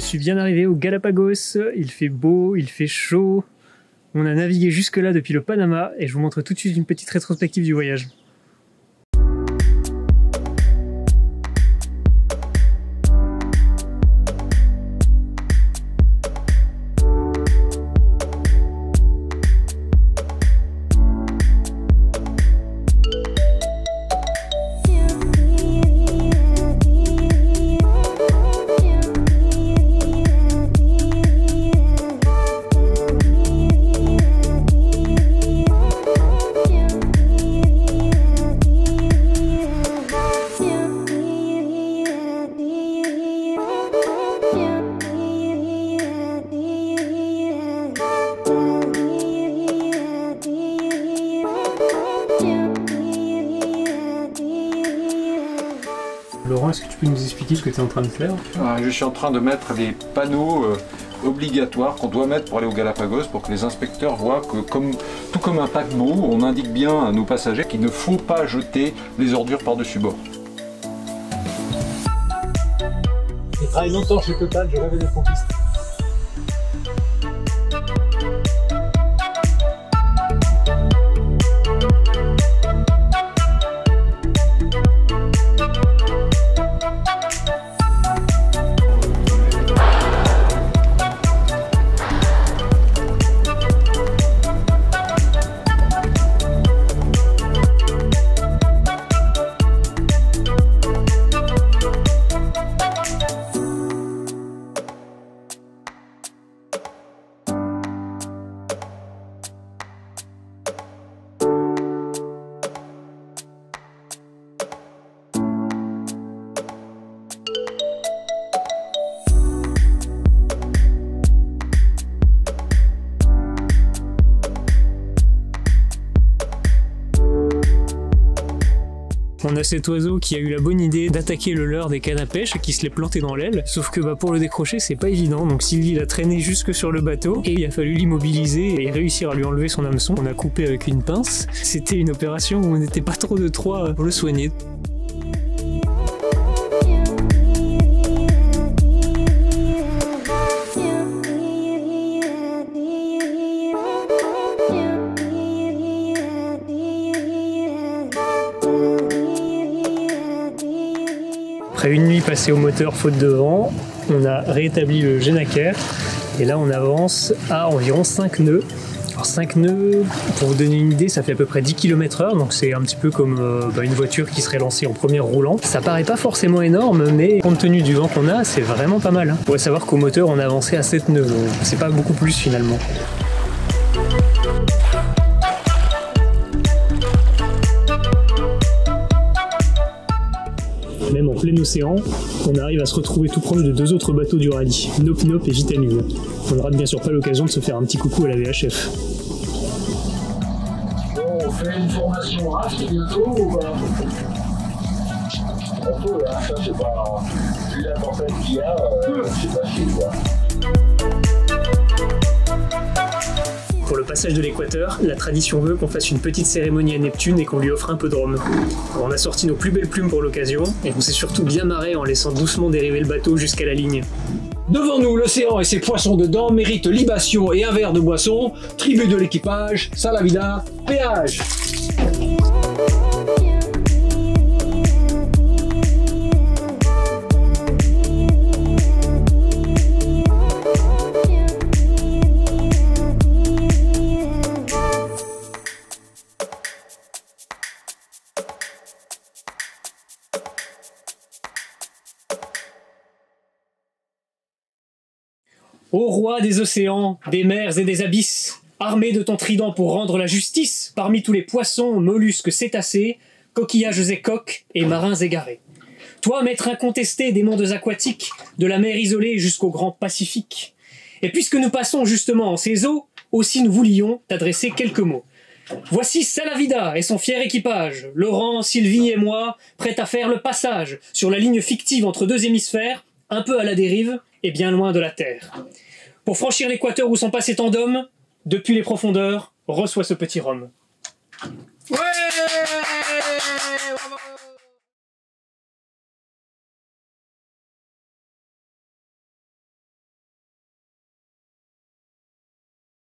suis bien arrivé aux Galapagos, il fait beau, il fait chaud. On a navigué jusque là depuis le Panama et je vous montre tout de suite une petite rétrospective du voyage. Laurent, est-ce que tu peux nous expliquer ce que tu es en train de faire? Je suis en train de mettre les panneaux obligatoires qu'on doit mettre pour aller aux Galapagos pour que les inspecteurs voient que, tout comme un paquebot, on indique bien à nos passagers qu'il ne faut pas jeter les ordures par-dessus bord. J'ai travaillé longtemps chez Total, je rêvais d'être pompiste. On a cet oiseau qui a eu la bonne idée d'attaquer le leurre des cannes à pêche et qui se l'est planté dans l'aile, sauf que pour le décrocher c'est pas évident, donc Sylvie l'a traîné jusque sur le bateau et il a fallu l'immobiliser et réussir à lui enlever son hameçon. On a coupé avec une pince, c'était une opération où on n'était pas trop de trois pour le soigner. Après une nuit passée au moteur faute de vent, on a rétabli le Genaker et là on avance à environ 5 nœuds. Alors 5 nœuds, pour vous donner une idée, ça fait à peu près 10 km/h, donc c'est un petit peu comme une voiture qui serait lancée en première roulant. Ça paraît pas forcément énorme, mais compte tenu du vent qu'on a, c'est vraiment pas mal. Il faut savoir qu'au moteur on a avancé à 7 nœuds, donc c'est pas beaucoup plus finalement. Même en plein océan, on arrive à se retrouver tout proche de deux autres bateaux du rallye, Nop Nop et Vitamine. On n'aura bien sûr pas l'occasion de se faire un petit coucou à la VHF. Bon, on fait une formation raft bientôt ou pas? On peut, hein, ça c'est pas... Vu la tempête qu'il y a, c'est facile quoi. Pour le passage de l'équateur, la tradition veut qu'on fasse une petite cérémonie à Neptune et qu'on lui offre un peu de rhum. On a sorti nos plus belles plumes pour l'occasion, et on s'est surtout bien marré en laissant doucement dériver le bateau jusqu'à la ligne. Devant nous, l'océan et ses poissons dedans méritent libation et un verre de boisson. Tribu de l'équipage, Salavida, péage. Ô roi des océans, des mers et des abysses, armé de ton trident pour rendre la justice, parmi tous les poissons, mollusques, cétacés, coquillages et coques et marins égarés. Toi, maître incontesté des mondes aquatiques, de la mer isolée jusqu'au grand Pacifique. Et puisque nous passons justement en ces eaux, aussi nous voulions t'adresser quelques mots. Voici Salavida et son fier équipage, Laurent, Sylvie et moi, prêts à faire le passage sur la ligne fictive entre deux hémisphères, un peu à la dérive et bien loin de la Terre. Pour franchir l'équateur où sont passés tant d'hommes, depuis les profondeurs, reçois ce petit rhum. Ouais!